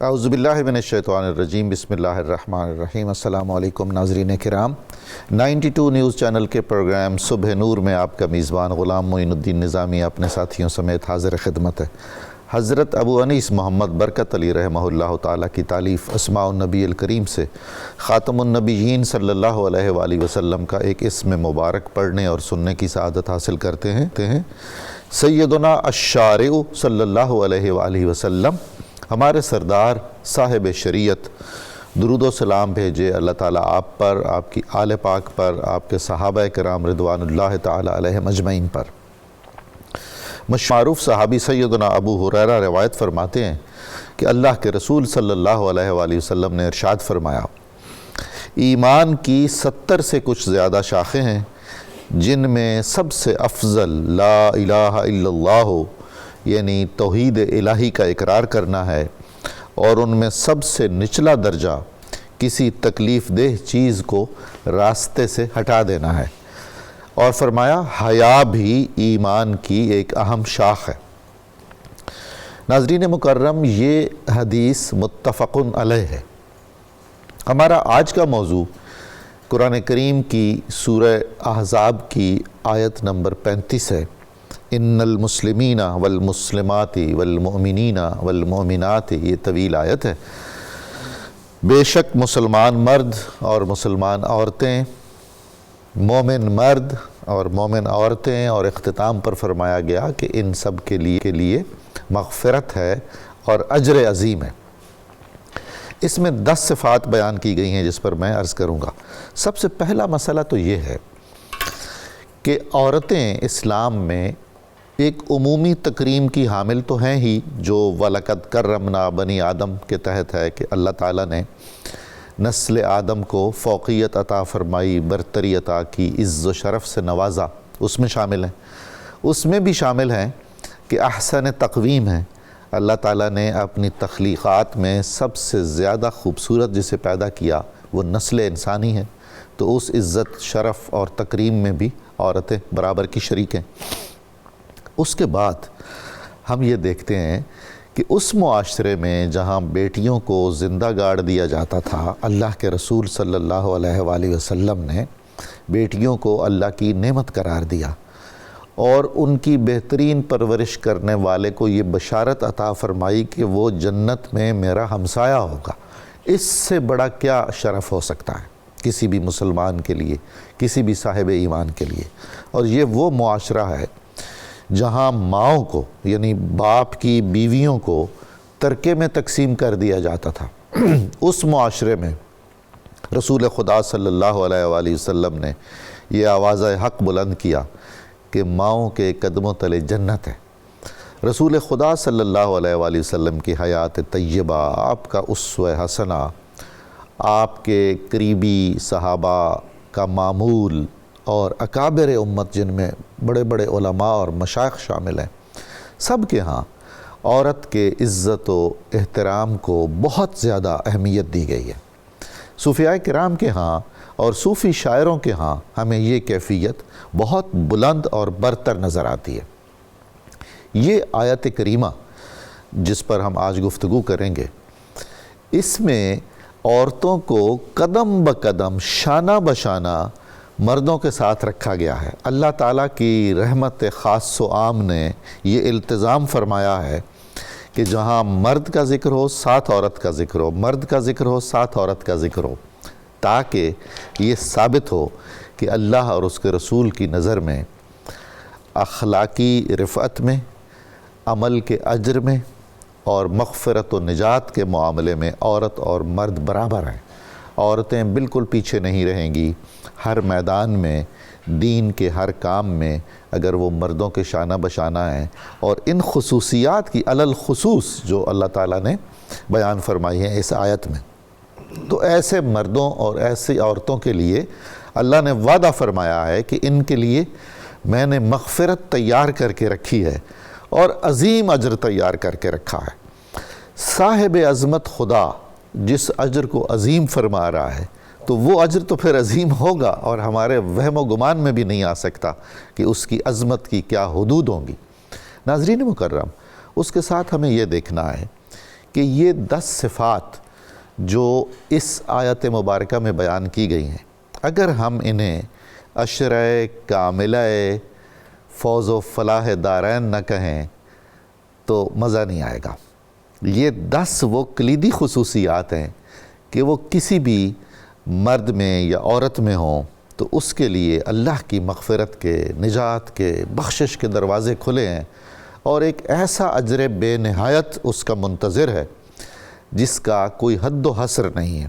اعوذ باللہ من الشیطان الرجیم، بسم اللہ الرحمن الرحیم۔ السلام علیکم ناظرین کرام، 92 نیوز چینل کے پروگرام صبح نور میں آپ کا میزبان غلام معین الدین نظامی اپنے ساتھیوں سمیت حاضر خدمت ہے۔ حضرت ابو انیس محمد برکت علی رحمہ اللہ تعالیٰ کی تالیف اسماء النبی الکریم سے خاتم النبیین صلی اللہ علیہ وآلہ وسلم کا ایک اسم مبارک پڑھنے اور سننے کی سعادت حاصل کرتے ہیں۔ سیدنا الشارع صلی اللہ علیہ وآلہ وسلم ہمارے سردار صاحب شریعت درود و سلام بھیجے اللہ تعالیٰ آپ پر، آپ کی آل پاک پر، آپ کے صحابہ کرام رضوان اللہ تعالیٰ علیہم اجمعین پر۔ معروف صحابی سیدنا ابو ہریرہ روایت فرماتے ہیں کہ اللہ کے رسول صلی اللہ علیہ وآلہ وسلم نے ارشاد فرمایا، ایمان کی 70 سے کچھ زیادہ شاخیں ہیں، جن میں سب سے افضل لا الہ الا اللہ یعنی توحید الہی کا اقرار کرنا ہے، اور ان میں سب سے نچلا درجہ کسی تکلیف دہ چیز کو راستے سے ہٹا دینا ہے، اور فرمایا حیا بھی ایمان کی ایک اہم شاخ ہے۔ ناظرین مکرم، یہ حدیث متفق علیہ ہے۔ ہمارا آج کا موضوع قرآن کریم کی سورہ احزاب کی آیت نمبر 35 ہے۔ ان المسلمین والمسلمات والمؤمنین والمؤمنات، یہ طویل آیت ہے۔ بے شک مسلمان مرد اور مسلمان عورتیں، مومن مرد اور مومن عورتیں، اور اختتام پر فرمایا گیا کہ ان سب کے لیے مغفرت ہے اور اجر عظیم ہے۔ اس میں 10 صفات بیان کی گئی ہیں جس پر میں عرض کروں گا۔ سب سے پہلا مسئلہ تو یہ ہے کہ عورتیں اسلام میں ایک عمومی تکریم کی حامل تو ہیں ہی، جو وَلَقَدْ كَرَّمْنَا بَنِي آدم کے تحت ہے کہ اللہ تعالیٰ نے نسل آدم کو فوقیت عطا فرمائی، برتری عطا کی، عز و شرف سے نوازا، اس میں شامل ہیں۔ اس میں بھی شامل ہیں کہ احسن تقویم ہے، اللہ تعالیٰ نے اپنی تخلیقات میں سب سے زیادہ خوبصورت جسے پیدا کیا وہ نسل انسانی ہے، تو اس عزت، شرف اور تکریم میں بھی عورتیں برابر کی شریک ہیں۔ اس کے بعد ہم یہ دیکھتے ہیں کہ اس معاشرے میں جہاں بیٹیوں کو زندہ گاڑ دیا جاتا تھا، اللہ کے رسول صلی اللہ علیہ وآلہ وسلم نے بیٹیوں کو اللہ کی نعمت قرار دیا، اور ان کی بہترین پرورش کرنے والے کو یہ بشارت عطا فرمائی کہ وہ جنت میں میرا ہمسایہ ہوگا۔ اس سے بڑا کیا شرف ہو سکتا ہے کسی بھی مسلمان کے لیے، کسی بھی صاحب ایمان کے لیے؟ اور یہ وہ معاشرہ ہے جہاں ماؤں کو یعنی باپ کی بیویوں کو ترکے میں تقسیم کر دیا جاتا تھا۔ اس معاشرے میں رسول خدا صلی اللہ علیہ وآلہ وسلم نے یہ آواز حق بلند کیا کہ ماؤں کے قدموں تلے جنت ہے۔ رسول خدا صلی اللہ علیہ وآلہ وسلم کی حیات طیبہ، آپ کا اسوہ حسنہ، آپ کے قریبی صحابہ کا معمول اور اکابر امت جن میں بڑے بڑے علماء اور مشائخ شامل ہیں، سب کے ہاں عورت کے عزت و احترام کو بہت زیادہ اہمیت دی گئی ہے۔ صوفیاء کرام کے ہاں اور صوفی شاعروں کے ہاں ہمیں یہ کیفیت بہت بلند اور برتر نظر آتی ہے۔ یہ آیت کریمہ جس پر ہم آج گفتگو کریں گے، اس میں عورتوں کو قدم بقدم، شانہ بشانہ مردوں کے ساتھ رکھا گیا ہے۔ اللہ تعالیٰ کی رحمت خاص و عام نے یہ التزام فرمایا ہے کہ جہاں مرد کا ذکر ہو ساتھ عورت کا ذکر ہو، مرد کا ذکر ہو ساتھ عورت کا ذکر ہو، تاکہ یہ ثابت ہو کہ اللہ اور اس کے رسول کی نظر میں اخلاقی رفعت میں، عمل کے اجر میں اور مغفرت و نجات کے معاملے میں عورت اور مرد برابر ہیں۔ عورتیں بالکل پیچھے نہیں رہیں گی۔ ہر میدان میں، دین کے ہر کام میں اگر وہ مردوں کے شانہ بشانہ ہیں، اور ان خصوصیات کی علی الخصوص جو اللہ تعالیٰ نے بیان فرمائی ہیں اس آیت میں، تو ایسے مردوں اور ایسی عورتوں کے لیے اللہ نے وعدہ فرمایا ہے کہ ان کے لیے میں نے مغفرت تیار کر کے رکھی ہے اور عظیم اجر تیار کر کے رکھا ہے۔ صاحب عظمت خدا جس اجر کو عظیم فرما رہا ہے، تو وہ اجر تو پھر عظیم ہوگا، اور ہمارے وہم و گمان میں بھی نہیں آ سکتا کہ اس کی عظمت کی کیا حدود ہوں گی۔ ناظرین مکرم، اس کے ساتھ ہمیں یہ دیکھنا ہے کہ یہ 10 صفات جو اس آیت مبارکہ میں بیان کی گئی ہیں، اگر ہم انہیں عشرہ کاملہ فوز و فلاح دارین نہ کہیں تو مزہ نہیں آئے گا۔ یہ 10 وہ کلیدی خصوصیات ہیں کہ وہ کسی بھی مرد میں یا عورت میں ہوں تو اس کے لیے اللہ کی مغفرت کے، نجات کے، بخشش کے دروازے کھلے ہیں، اور ایک ایسا اجر بے نہایت اس کا منتظر ہے جس کا کوئی حد و حصر نہیں ہے۔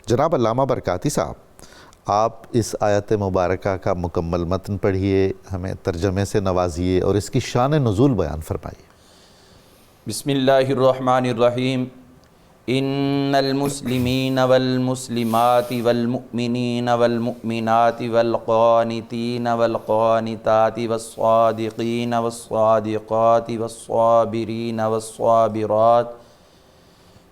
جناب علامہ برکاتی صاحب، آپ اس آیت مبارکہ کا مکمل متن پڑھیے، ہمیں ترجمے سے نوازیے اور اس کی شان نزول بیان فرمائیے۔ بسم اللہ الرحمن الرحیم۔ ان المسلمین والمسلمات والمؤمنین والمؤمنات والقانتین والقانتات والصادقین والصادقات والصابرین والصابرات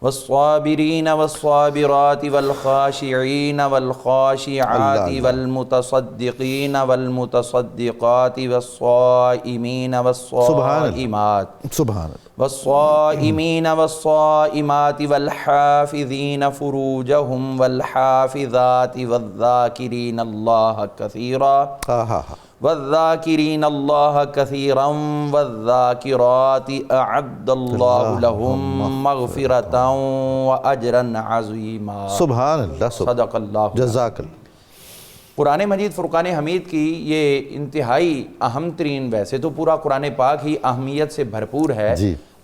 والصابرات والخاشعین والخاشعات والمتصدقین والمتصدقات والصائمین والصائمات والصائمین والصائمات والحافظین فروجهم والحافظات والذاکرین اللہ کثیرا والذاکرین اللہ کثیرا والذاکرات اعد اللہ لهم مغفرتا واجرا عظیما۔ سبحان اللہ، صدق اللہ، جزاک اللہ۔ قرآن مجید فرقان حمید کی یہ انتہائی اہم ترین، ویسے تو پورا قرآن پاک ہی اہمیت سے بھرپور ہے،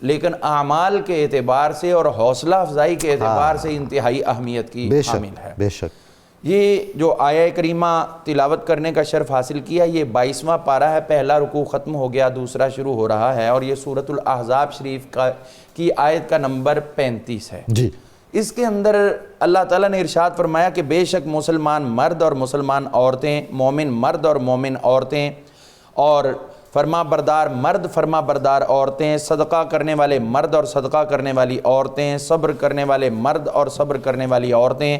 لیکن اعمال کے اعتبار سے اور حوصلہ افزائی کے اعتبار سے انتہائی اہمیت کی حامل ہے۔ بے شک۔ یہ جو آیہ کریمہ تلاوت کرنے کا شرف حاصل کیا، یہ 22واں پارہ ہے، پہلا رکوع ختم ہو گیا، دوسرا شروع ہو رہا ہے، اور یہ سورۃ الاحزاب شریف کی آیت کا نمبر 35 ہے۔ جی، اس کے اندر اللہ تعالیٰ نے ارشاد فرمایا کہ بے شک مسلمان مرد اور مسلمان عورتیں، مومن مرد اور مومن عورتیں، اور فرما بردار مرد، فرما بردار عورتیں، صدقہ کرنے والے مرد اور صدقہ کرنے والی عورتیں، صبر کرنے والے مرد اور صبر کرنے والی عورتیں،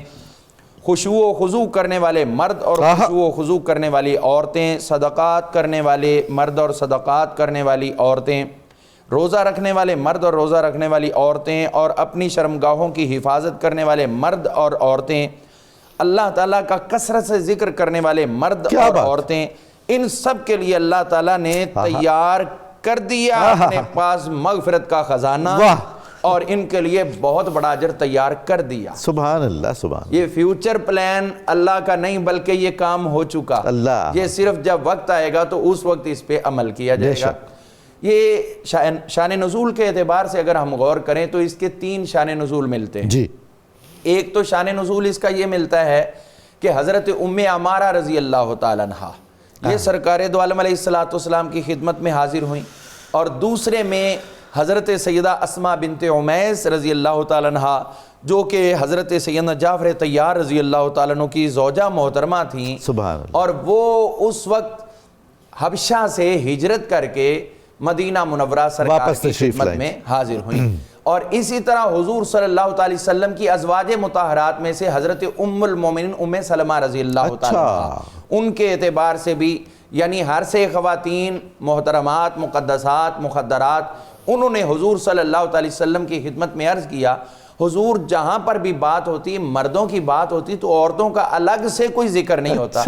خشوع و خضوع کرنے والے مرد اور خشوع و خضوع کرنے والی عورتیں، صدقات کرنے والے مرد اور صدقات کرنے والی عورتیں، روزہ رکھنے والے مرد اور روزہ رکھنے والی عورتیں، اور اپنی شرمگاہوں کی حفاظت کرنے والے مرد اور عورتیں، اللہ تعالیٰ کا کثرت سے ذکر کرنے والے مرد اور عورتیں، ان سب کے لیے اللہ تعالیٰ نے تیار کر دیا اپنے پاس مغفرت کا خزانہ، اور ان کے لیے بہت بڑا اجر تیار کر دیا۔ سبحان اللہ، سبحان اللہ۔ یہ فیوچر پلان اللہ کا نہیں بلکہ یہ کام ہو چکا، یہ صرف جب وقت آئے گا تو اس وقت اس پہ عمل کیا جائے گا۔ یہ شان نزول کے اعتبار سے اگر ہم غور کریں تو اس کے 3 شان نزول ملتے ہیں۔ جی، ایک تو شان نزول اس کا یہ ملتا ہے کہ حضرت ام عمارہ رضی اللہ تعالیٰ عنہا یہ سرکار دو عالم علیہ السلام کی خدمت میں حاضر ہوئیں، اور دوسرے میں حضرت سیدہ اسماء بنت عمیس رضی اللہ تعالیٰ عنہا جو کہ حضرت سیدنا جعفر طیار رضی اللہ تعالیٰ عنہ کی زوجہ محترمہ تھیں، سبحان اللہ، اور وہ اس وقت حبشہ سے ہجرت کر کے مدینہ منورہ سرکار کی خدمت میں حاضر ہوئیں۔ اور اسی طرح حضور صلی اللہ علیہ وسلم کی ازواج مطہرات میں سے حضرت ام المومنین ام سلمہ رضی اللہ تعالیٰ عنہ، ان کے اعتبار سے بھی یعنی ہر سے خواتین محترمات، مقدسات، مخدرات، انہوں نے حضور صلی اللہ علیہ وسلم کی خدمت میں عرض کیا، حضور جہاں پر بھی بات ہوتی، مردوں کی بات ہوتی تو عورتوں کا الگ سے کوئی ذکر نہیں ہوتا۔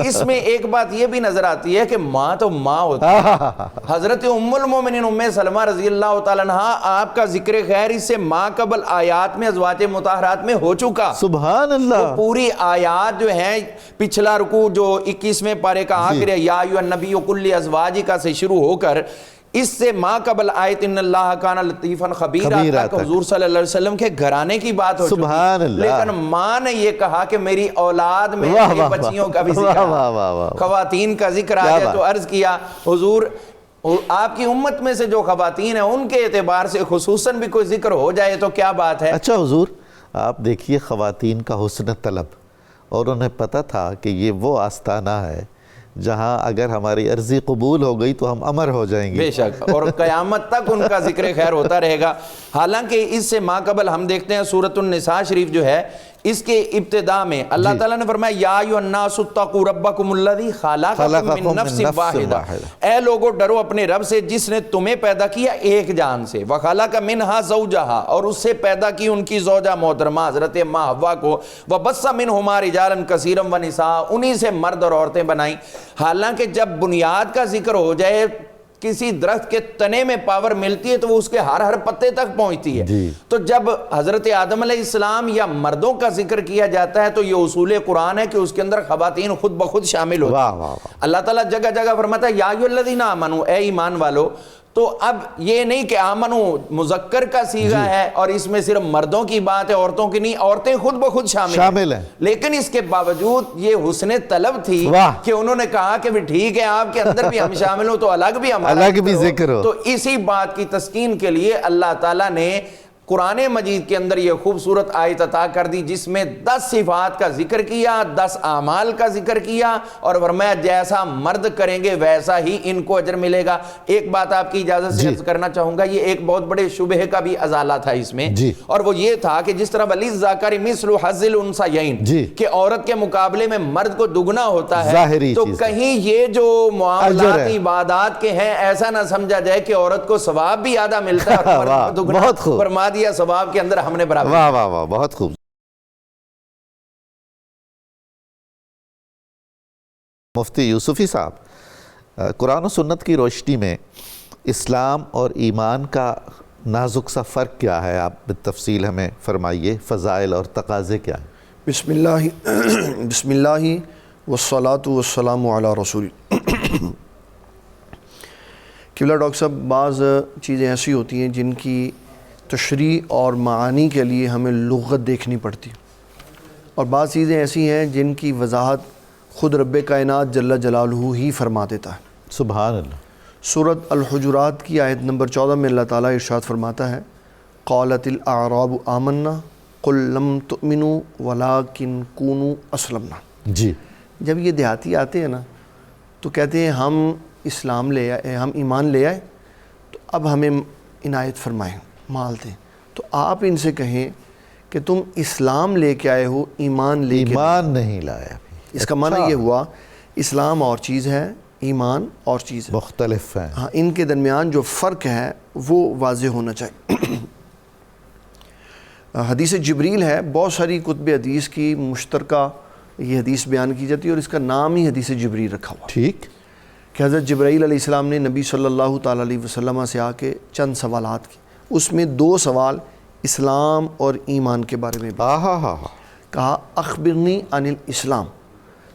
اس میں ایک بات یہ بھی نظر آتی ہے کہ ماں تو ماں ہوتی ہے۔ حضرت ام المومنین ام سلمہ رضی اللہ تعالیٰ عنہ، آپ کا ذکر خیر اس سے ماں قبل آیات میں ازواج مطہرات میں ہو چکا۔ سبحان اللہ۔ پوری آیات جو ہیں، پچھلا رکوع جو 21ویں پارے کا آخر ہے، یا ایھا النبی قل لازواجک سے شروع ہو کر اس سے ماں قبل آیت ان اللہ کان لطیفا خبیرا تک حضور صلی اللہ علیہ وسلم کے گھرانے کی بات ہو چکی، لیکن ماں نے یہ کہا کہ میری اولاد میں میری بچیوں کا بھی ذکر، خواتین کا ذکر آ جائے تو عرض کیا حضور آپ کی امت میں سے جو خواتین ہیں ان کے اعتبار سے خصوصاً بھی کوئی ذکر ہو جائے تو کیا بات ہے۔ اچھا حضور، آپ دیکھیے خواتین کا حسن طلب، اور انہیں پتہ تھا کہ یہ وہ آستانہ ہے جہاں اگر ہماری عرضی قبول ہو گئی تو ہم امر ہو جائیں گے، بے شک، اور قیامت تک ان کا ذکر خیر ہوتا رہے گا۔ حالانکہ اس سے ماں قبل ہم دیکھتے ہیں سورۃ النساء شریف جو ہے اس کے ابتدا میں اللہ تعالیٰ نے فرمایا یا ایھا الناس اتقوا ربکم الذی خلقکم من نفس واحدہ، اے لوگو ڈرو اپنے رب سے جس نے تمہیں پیدا کیا ایک جان سے، وخلق منہا زوجہا، اور اس سے پیدا کی ان کی زوجہ محترمہ حضرت ماں حوا کو، وبث منہما رجالا کثیرا ونساء، انہی سے مرد اور عورتیں بنائیں۔ حالانکہ جب بنیاد کا ذکر ہو جائے، کسی درخت کے تنے میں پاور ملتی ہے تو وہ اس کے ہر پتے تک پہنچتی ہے، تو جب حضرت آدم علیہ السلام یا مردوں کا ذکر کیا جاتا ہے تو یہ اصول قرآن ہے کہ اس کے اندر خواتین خود بخود شامل ہوتی ہیں۔ اللہ تعالیٰ جگہ جگہ فرماتا ہے یا ایھا الذین آمنوا، اے ایمان والو۔ تو اب یہ نہیں کہ آمنو مذکر کا صیغہ ہے اور اس میں صرف مردوں کی بات ہے، عورتوں کی نہیں، عورتیں خود بخود شامل ہیں، لیکن اس کے باوجود یہ حسن طلب تھی کہ انہوں نے کہا کہ ٹھیک ہے آپ کے اندر بھی ہم شامل ہوں تو الگ بھی ہمارا ذکر ہو۔ تو اسی بات کی تسکین کے لیے اللہ تعالیٰ نے قرآن مجید کے اندر یہ خوبصورت آیت عطا کر دی جس میں 10 صفات کا ذکر کیا، 10 اعمال کا ذکر کیا، اور فرمایا جیسا مرد کریں گے ویسا ہی ان کو اجر ملے گا۔ ایک بات آپ کی اجازت سے عرض کرنا چاہوں گا، یہ ایک بہت بڑے شبہ کا بھی ازالہ تھا اس میں، اور وہ یہ تھا کہ جس طرح وَلِلذَّكَرِ مِثْلُ حَظِّ الْأُنثَيَيْنِ کہ عورت کے مقابلے میں مرد کو دگنا ہوتا ہے، تو کہیں یہ جو معاملات عبادات کے ہیں ایسا نہ سمجھا جائے کہ عورت کو ثواب بھی آدھا ملتا ہے اور مرد کو دگنا، فرما دیا ثواب کے اندر ہم نے برابر۔ واہ واہ واہ، بہت خوب۔ مفتی یوسفی صاحب، قرآن و سنت کی روشنی میں اسلام اور ایمان کا نازک سا فرق کیا ہے؟ آپ بالتفصیل ہمیں فرمائیے، فضائل اور تقاضے کیا ہیں؟ بسم اللہ والصلاة والسلام علی رسول۔ قبلہ ڈاکٹر صاحب، بعض چیزیں ایسی ہوتی ہیں جن کی تشریح اور معانی کے لیے ہمیں لغت دیکھنی پڑتی، اور بعض چیزیں ایسی ہیں جن کی وضاحت خود رب کائنات جل جلالہ ہی فرما دیتا ہے۔ سبحان اللہ۔ سورۃ الحجرات کی آیت نمبر 14 میں اللہ تعالیٰ ارشاد فرماتا ہے قالت الاعراب آمنا قل لم تؤمنوا ولکن کونوا اسلمنا۔ جی، جب یہ دیہاتی آتے ہیں نا تو کہتے ہیں ہم اسلام لے آئے، ہم ایمان لے آئے، تو اب ہمیں عنایت فرمائیں، مال دیں۔ تو آپ ان سے کہیں کہ تم اسلام لے کے آئے ہو، ایمان لے کے نہیں لایا۔ اس کا معنی یہ ہوا اسلام اور چیز ہے، ایمان اور چیز ہے، مختلف ہیں۔ ہاں، ان کے درمیان جو فرق ہے وہ واضح ہونا چاہیے۔ حدیث جبریل ہے، بہت ساری کتب حدیث کی مشترکہ یہ حدیث بیان کی جاتی ہے اور اس کا نام ہی حدیث جبریل رکھا ہوا، ٹھیک، کہ حضرت جبرائیل علیہ السلام نے نبی صلی اللہ تعالیٰ علیہ وسلم سے آ کے چند سوالات کی، اس میں 2 سوال اسلام اور ایمان کے بارے میں کہا اخبرنی عن الاسلام،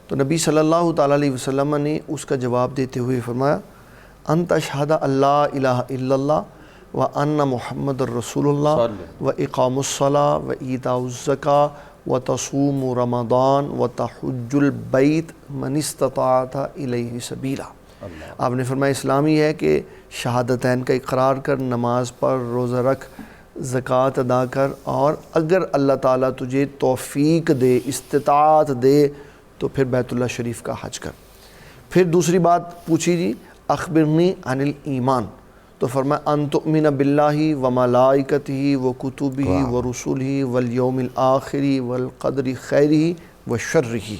تو نبی صلی اللہ تعالیٰ علیہ وسلم نے اس کا جواب دیتے ہوئے فرمایا ان تشہد اللہ الہ الا اللہ وان محمد الرسول اللہ واقام الصلاۃ وایتاء الزکاۃ وتصوم رمضان وتحج البیت من استطاع الیہ سبیلا۔ آپ نے فرمایا اسلام یہ ہے کہ شہادتین کا اقرار کر، نماز پڑھ، روزہ رکھ، زکوٰۃ ادا کر، اور اگر اللہ تعالیٰ تجھے توفیق دے، استطاعت دے، تو پھر بیت اللہ شریف کا حج کر۔ پھر دوسری بات پوچھی جی اخبرنی عن الایمان، تو فرمایا ان تؤمن باللہ وملائکتہ وکتبہ ورسلہ والیوم الآخر والقدر خیرہ وشرہ،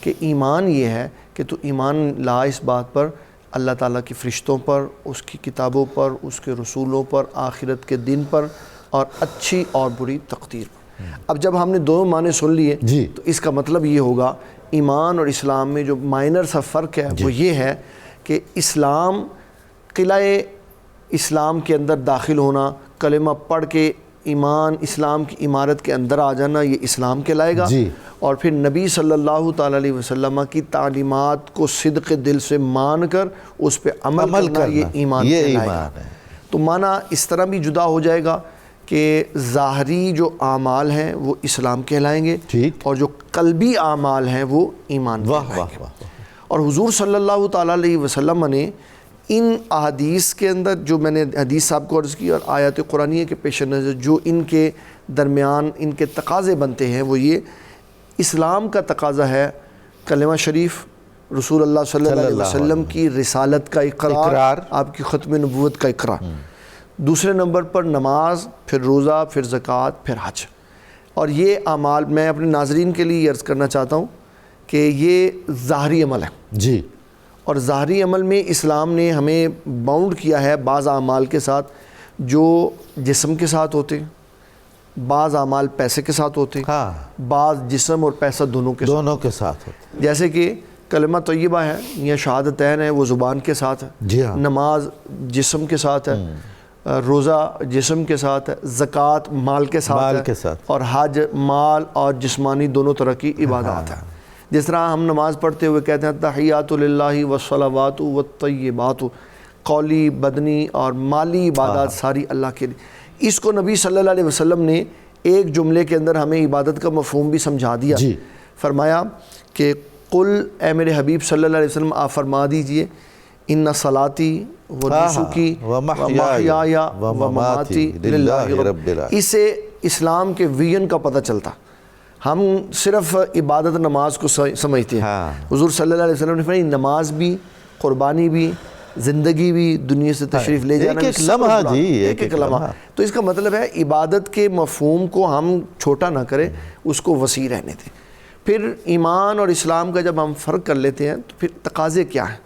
کہ ایمان یہ ہے کہ تو ایمان لا اس بات پر، اللہ تعالیٰ کی فرشتوں پر، اس کی کتابوں پر، اس کے رسولوں پر، آخرت کے دن پر، اور اچھی اور بری تقدیر پر۔ اب جب ہم نے 2 معنی سن لیے تو اس کا مطلب یہ ہوگا ایمان اور اسلام میں جو مائنر سا فرق ہے وہ یہ ہے کہ اسلام، قلعہ اسلام کے اندر داخل ہونا، کلمہ پڑھ کے ایمان اسلام کی عمارت کے اندر آ جانا، یہ اسلام کہلائے گا، اور پھر نبی صلی اللہ تعالیٰ علیہ وسلم کی تعلیمات کو صدق دل سے مان کر اس پہ عمل کرنا، یہ ایمان کہلائے گا۔ تو معنی اس طرح بھی جدا ہو جائے گا کہ ظاہری جو اعمال ہیں وہ اسلام کہلائیں گے، اور جو قلبی اعمال ہیں وہ ایمان کہلائیں گے۔ اور حضور صلی اللہ تعالیٰ علیہ وسلم نے ان احادیث کے اندر جو میں نے حدیث صاحب کو عرض کی اور آیات قرآنیہ کے پیش نظر جو ان کے درمیان ان کے تقاضے بنتے ہیں وہ یہ، اسلام کا تقاضا ہے کلمہ شریف، رسول اللہ صلی اللہ علیہ وسلم کی رسالت کا اقرار، آپ کی ختم نبوت کا اقرار، دوسرے نمبر پر نماز، پھر روزہ، پھر زکوٰۃ، پھر حج، اور یہ اعمال میں اپنے ناظرین کے لیے عرض کرنا چاہتا ہوں کہ یہ ظاہری عمل ہے جی. اور ظاہری عمل میں اسلام نے ہمیں باؤنڈ کیا ہے بعض اعمال کے ساتھ جو جسم کے ساتھ ہوتے ہیں، بعض اعمال پیسے کے ساتھ ہوتے ہیں، ہاں بعض جسم اور پیسہ دونوں کے دونوں کے ساتھ ہوتے. جیسے کہ کلمہ طیبہ ہے یا شہادتین ہے وہ زبان کے ساتھ ہے، جی ہاں. نماز جسم کے ساتھ ہے، روزہ جسم کے ساتھ ہے، زکوٰۃ مال کے ساتھ مال ہے، کے ساتھ. اور حج مال اور جسمانی دونوں طرح کی عبادات ہیں. جس طرح ہم نماز پڑھتے ہوئے کہتے ہیں تحیات للہ والصلوات والطیبات، قولی بدنی اور مالی عبادات ساری اللہ کے لیے. اس کو نبی صلی اللہ علیہ وسلم نے ایک جملے کے اندر ہمیں عبادت کا مفہوم بھی سمجھا دیا. جی. فرمایا کہ قل، اے میرے حبیب صلی اللہ علیہ وسلم آپ فرما دیجئے، ان صلاتی و نسکی و محیای و مماتی للہ رب العالمین. اس سے اسلام کے ویژن کا پتہ چلتا. ہم صرف عبادت نماز کو سمجھتے ہیں. حضور صلی اللہ علیہ وسلم نے فرمایا نماز بھی، قربانی بھی، زندگی بھی، دنیا سے تشریف لے جانا، ایک لمحہ جی، ایک لمحہ. تو اس کا مطلب ہے عبادت کے مفہوم کو ہم چھوٹا نہ کریں، اس کو وسیع رہنے دیں. پھر ایمان اور اسلام کا جب ہم فرق کر لیتے ہیں تو پھر تقاضے کیا ہیں؟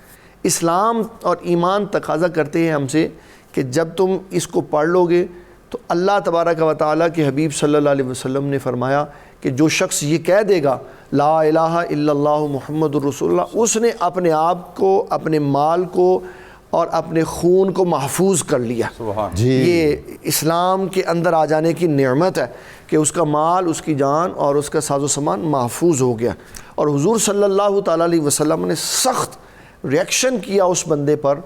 اسلام اور ایمان تقاضا کرتے ہیں ہم سے کہ جب تم اس کو پڑھ لو گے تو اللہ تبارک و تعالیٰ کے حبیب صلی اللہ علیہ وسلم نے فرمایا کہ جو شخص یہ کہہ دے گا لا الہ الا اللہ محمد الرسول اللہ، اس نے اپنے آپ کو، اپنے مال کو اور اپنے خون کو محفوظ کر لیا. جی. یہ اسلام کے اندر آ جانے کی نعمت ہے کہ اس کا مال، اس کی جان اور اس کا ساز و سامان محفوظ ہو گیا. اور حضور صلی اللہ تعالیٰ علیہ وسلم نے سخت ریئیکشن کیا اس بندے پر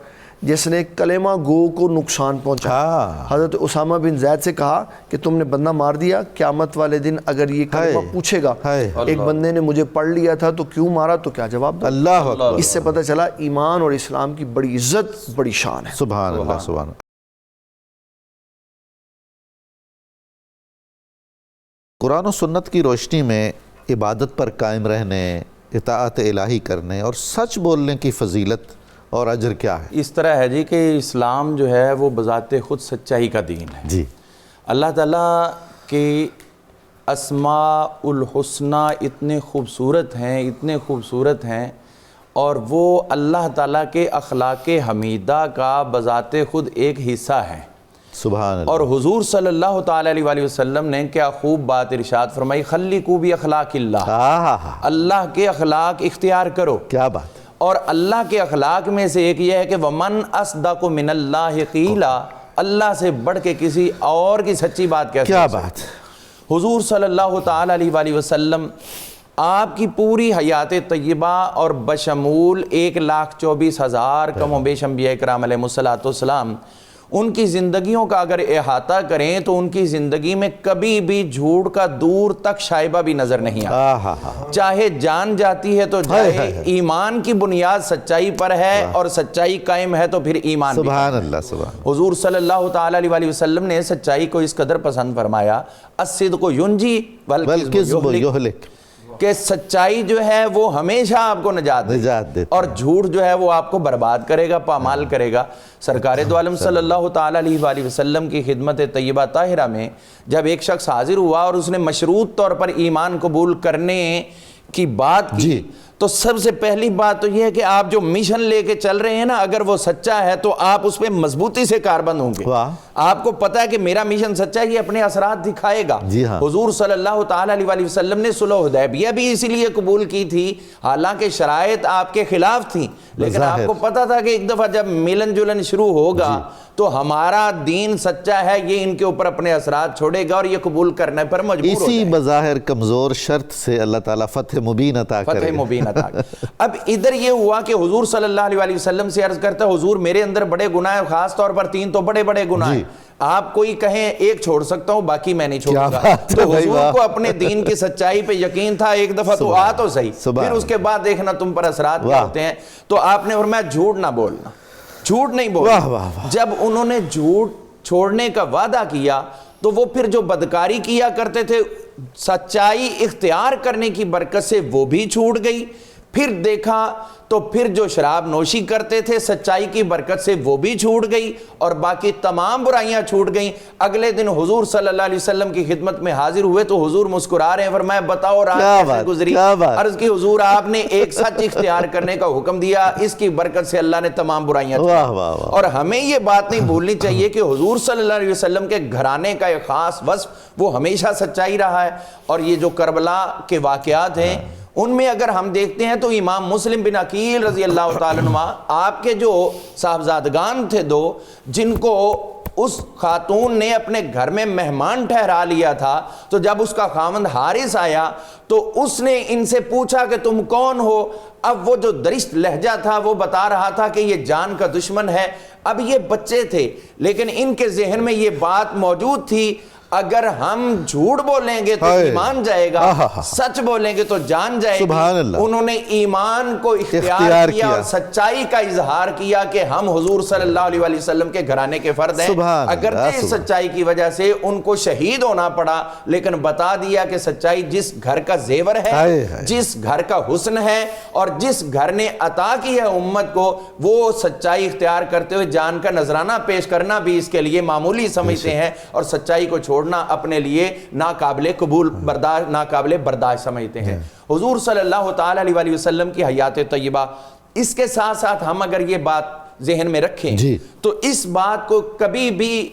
جس نے کلمہ گو کو نقصان پہنچا. حضرت اسامہ بن زید سے کہا کہ تم نے بندہ مار دیا، قیامت والے دن اگر یہ کلمہ پوچھے گا ایک بندے نے مجھے پڑھ لیا تھا تو کیوں مارا، تو کیا جواب دو. اللہ اکبر. اس سے پتہ چلا ایمان اور اسلام کی بڑی عزت، بڑی شان ہے. سبحان اللہ. سبحان اللہ. قرآن و سنت کی روشنی میں عبادت پر قائم رہنے، اطاعت الہی کرنے اور سچ بولنے کی فضیلت اور اجر کیا ہے؟ اس طرح ہے جی کہ اسلام جو ہے وہ بذات خود سچائی کا دین ہے. جی. اللہ تعالیٰ کے اسماء الحسنہ اتنے خوبصورت ہیں، اتنے خوبصورت ہیں، اور وہ اللہ تعالیٰ کے اخلاق حمیدہ کا بذات خود ایک حصہ ہے. سبحان اللہ. اور حضور صلی اللہ تعالیٰ علیہ وسلم نے کیا خوب بات ارشاد فرمائی، خلقوا باخلاق اللہ، اللہ کے اخلاق اختیار کرو. کیا بات. اور اللہ کے اخلاق میں سے ایک یہ ہے کہ وَمَنْ أَصْدَقُ مِنَ اللَّهِ قِيلًا، اللہ سے بڑھ کے کسی اور کی سچی بات کیسے؟ کیا بات. حضور صلی اللہ تعالیٰ علیہ وسلم آپ کی پوری حیات طیبہ اور بشمول 1,24,000 کم و بیش انبیاء کرام علیہ السلام، ان کی زندگیوں کا اگر احاطہ کریں تو ان کی زندگی میں کبھی بھی جھوٹ کا دور تک شائبہ بھی نظر نہیں آتا. چاہے جان جاتی ہے تو جائے، ایمان کی بنیاد سچائی پر ہے اور سچائی قائم ہے تو پھر ایمان. سبحان اللہ. سبحان. حضور صلی اللہ تعالیٰ علیہ وسلم نے سچائی کو اس قدر پسند فرمایا، الصدق ینجی والکذب یہلک، کہ سچائی جو ہے وہ ہمیشہ آپ کو نجات دے اور جھوٹ جو ہے وہ آپ کو برباد کرے گا، پامال کرے گا. سرکار دو عالم صلی اللہ تعالیٰ علیہ وسلم کی خدمت طیبہ طاہرہ میں جب ایک شخص حاضر ہوا اور اس نے مشروط طور پر ایمان قبول کرنے کی بات کی تو سب سے پہلی بات تو یہ ہے کہ آپ جو مشن لے کے چل رہے ہیں نا، اگر وہ سچا ہے تو آپ اس پہ مضبوطی سے کاربند ہوں گے. آپ کو پتہ ہے کہ میرا مشن سچا ہے، یہ اپنے اثرات دکھائے گا. حضور صلی اللہ تعالیٰ علیہ وسلم نے صلح حدیبیہ بھی اسی لیے قبول کی تھی، حالانکہ شرائط آپ کے خلاف تھیں، لیکن آپ کو پتہ تھا کہ ایک دفعہ جب ملن جلن شروع ہوگا تو ہمارا دین سچا ہے، یہ ان کے اوپر اپنے اثرات چھوڑے گا اور یہ قبول کرنے پر مجبور ہو جائے. اسی بظاہر کمزور شرط سے اللہ تعالیٰ فتح مبین عطا کرے. فتح مبین عطا. اب ادھر یہ ہوا کہ حضور صلی اللہ علیہ وسلم سے عرض کرتا ہے حضور میرے اندر بڑے گناہ ہیں، خاص طور پر 3 تو بڑے بڑے گناہ ہیں، آپ کوئی کہیں ایک چھوڑ سکتا ہوں باقی میں نہیں چھوڑوں گا. تو حضور کو اپنے دین کی سچائی پہ یقین تھا، ایک دفعہ تو آ تو صحیح، پھر اس کے بعد دیکھنا تم پر اثرات کیا ہوتے ہیں. تو آپ نے فرمایا جھوٹ نہ بولنا، جھوٹ نہیں بولنا. جب انہوں نے جھوٹ چھوڑنے کا وعدہ کیا تو وہ پھر جو بدکاری کیا کرتے تھے، سچائی اختیار کرنے کی برکت سے وہ بھی چھوٹ گئی. پھر دیکھا تو پھر جو شراب نوشی کرتے تھے سچائی کی برکت سے وہ بھی چھوٹ گئی اور باقی تمام برائیاں چھوٹ گئیں۔ اگلے دن حضور صلی اللہ علیہ وسلم کی خدمت میں حاضر ہوئے تو حضور مسکرا رہے ہیں، فرمایا بتاؤ رات کیسے گزری؟ عرض کی حضور آپ نے ایک سچ اختیار کرنے کا حکم دیا، اس کی برکت سے اللہ نے تمام برائیاں چھوڑ۔ اور ہمیں یہ بات نہیں بھولنی چاہیے کہ حضور صلی اللہ علیہ وسلم کے گھرانے کا ایک خاص وصف وہ ہمیشہ سچائی رہا ہے۔ اور یہ جو کربلا کے واقعات ہیں ان میں اگر ہم دیکھتے ہیں تو امام مسلم بن عقیل رضی اللہ تعالیٰ عنہ، آپ کے جو صاحبزادگان تھے دو، جن کو اس خاتون نے اپنے گھر میں مہمان ٹھہرا لیا تھا، تو جب اس کا خاوند حارث آیا تو اس نے ان سے پوچھا کہ تم کون ہو؟ اب وہ جو درشت لہجہ تھا وہ بتا رہا تھا کہ یہ جان کا دشمن ہے۔ اب یہ بچے تھے لیکن ان کے ذہن میں یہ بات موجود تھی، اگر ہم جھوٹ بولیں گے تو ایمان جائے گا، سچ بولیں گے تو جان جائے گی۔ انہوں نے ایمان کو اختیار کیا اور سچائی کا اظہار کیا کہ ہم حضور صلی اللہ علیہ وآلہ وسلم کے گھرانے کے فرد ہیں۔ اگرچہ اس سچائی کی وجہ سے ان کو شہید ہونا پڑا، لیکن بتا دیا کہ سچائی جس گھر کا زیور ہے، جس گھر کا حسن ہے اور جس گھر نے عطا کی ہے امت کو، وہ سچائی اختیار کرتے ہوئے جان کا نذرانہ پیش کرنا بھی اس کے لیے معمولی سمجھتے ہیں اور سچائی کو چھوڑنا اپنے لیے ناقابل قبول ناقابل برداشت سمجھتے ہیں۔ حضور صلی اللہ تعالیٰ علیہ وآلہ وسلم کی حیات طیبہ، اس کے ساتھ ساتھ ہم اگر یہ بات ذہن میں رکھیں تو اس بات کو کبھی بھی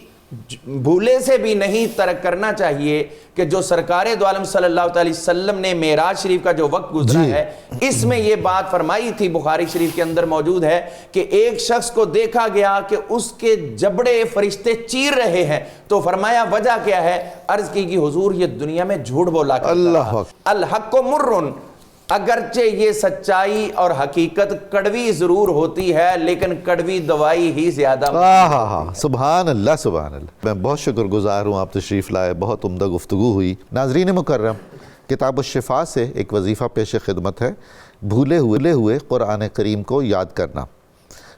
بھولے سے بھی نہیں ترک کرنا چاہیے کہ جو سرکار دو عالم صلی اللہ علیہ وسلم نے معراج شریف کا جو وقت گزرا ہے، اس میں یہ بات فرمائی تھی، بخاری شریف کے اندر موجود ہے کہ ایک شخص کو دیکھا گیا کہ اس کے جبڑے فرشتے چیر رہے ہیں، تو فرمایا وجہ کیا ہے؟ عرض کی کہ حضور یہ دنیا میں جھوٹ بولا کرتا تھا۔ الحق مرن، اگرچہ یہ سچائی اور حقیقت کڑوی ضرور ہوتی ہے لیکن کڑوی دوائی ہی زیادہ۔ سبحان اللہ سبحان اللہ۔ میں بہت شکر گزار ہوں، آپ تشریف لائے، بہت عمدہ گفتگو ہوئی۔ ناظرین مکرم، کتاب الشفا سے ایک وظیفہ پیش خدمت ہے، بھولے ہوئے قرآن کریم کو یاد کرنا۔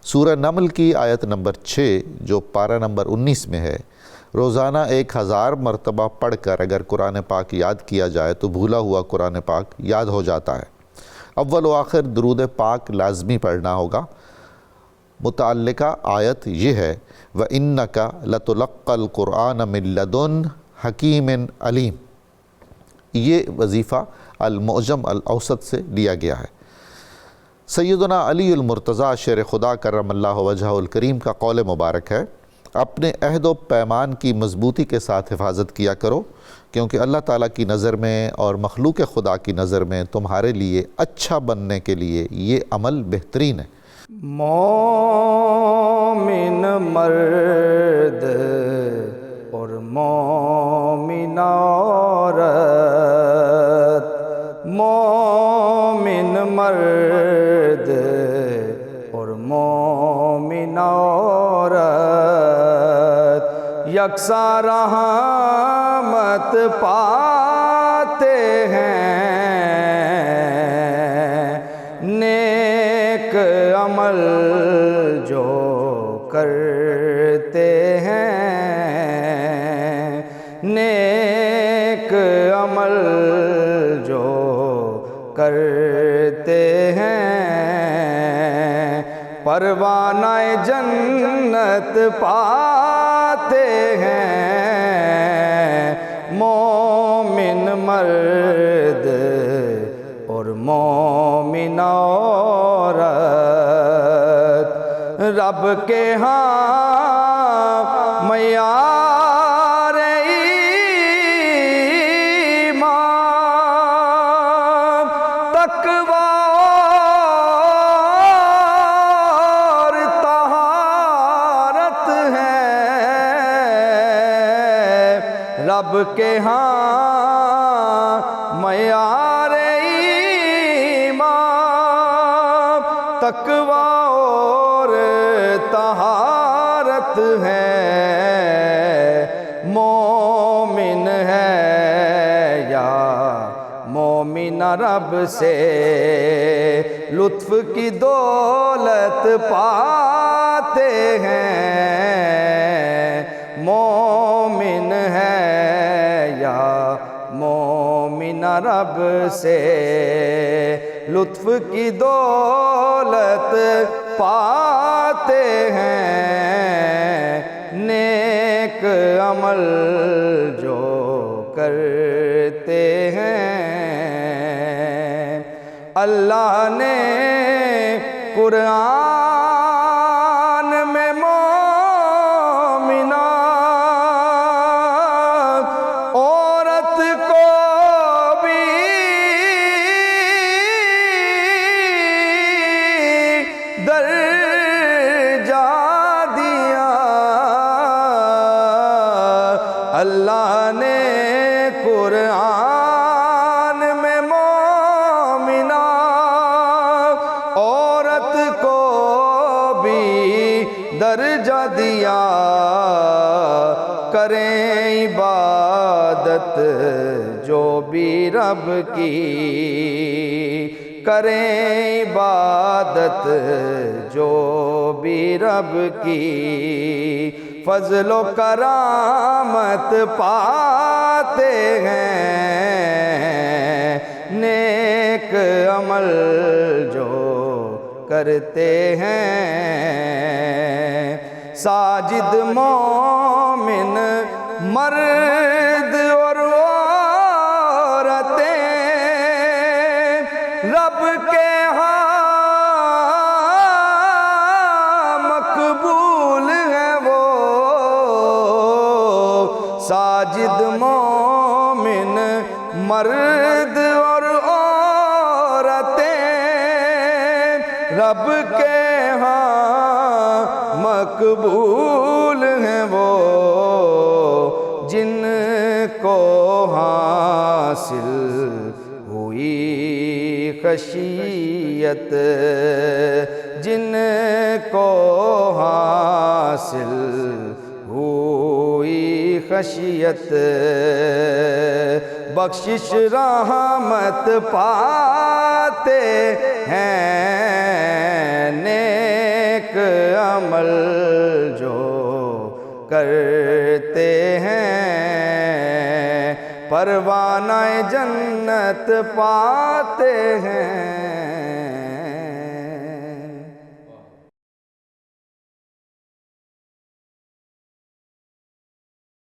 سورہ نمل کی آیت نمبر 6 جو پارہ نمبر 19 میں ہے، روزانہ 1000 مرتبہ پڑھ کر اگر قرآن پاک یاد کیا جائے تو بھولا ہوا قرآن پاک یاد ہو جاتا ہے۔ اول و آخر درود پاک لازمی پڑھنا ہوگا۔ متعلقہ آیت یہ ہے وَإِنَّكَ لَتُلَقَّ الْقُرْآنَ مِن لَدُنْ حَكِيمٍ عَلِيمٍ، یہ وظیفہ المعجم الاوسط سے لیا گیا ہے۔ سیدنا علی المرتضیٰ شیر خدا کرم اللہ وجہہ الکریم کا قول مبارک ہے، اپنے عہد و پیمان کی مضبوطی کے ساتھ حفاظت کیا کرو، کیونکہ اللہ تعالیٰ کی نظر میں اور مخلوق خدا کی نظر میں تمہارے لیے اچھا بننے کے لیے یہ عمل بہترین ہے۔ مومن مرد اور مومن عورت، مومن مرد اور مومن عورت یکساں رحمت پاتے ہیں، نیک عمل جو کرتے ہیں، نیک عمل جو کرتے ہیں، پروانہ جنت پاتے ہیں۔ مومن مرد اور مومن عورت رب کے ہاں معیار ایمان، تقویٰ اور طہارت ہے، رب کے ہاں معیار ایمان، تقویٰ اور طہارت ہے، مومن ہے یا مومن رب سے لطف کی دولت پاتے ہیں، مومن ہے یا مومن رب سے لطف کی دولت پاتے ہیں، نیک عمل جو کرتے ہیں۔ اللہ نے قرآن میں مومنہ عورت کو بھی درجہ دیا۔ اللہ نے قرآن میں مومنہ عورت کو بھی درجہ دیا۔ کریں عبادت جو بھی رب کی، کریں عبادت جو بھی رب کی، فضل و کرامت پاتے ہیں، نیک عمل جو کرتے ہیں۔ ساجد مومن مرد اور عورتیں رب کے ہاں مقبول ہیں وہ۔ ساجد مومن مرد اور عورتیں رب کے ہاں مقبول ہیں وہ، جن کو حاصل ہوئی خشیت، جن کو حاصل ہوئی خشیت، بخشش رحمت پاتے ہیں، نیک عمل جو کرتے ہیں، پروانہ جنت پاتے ہیں۔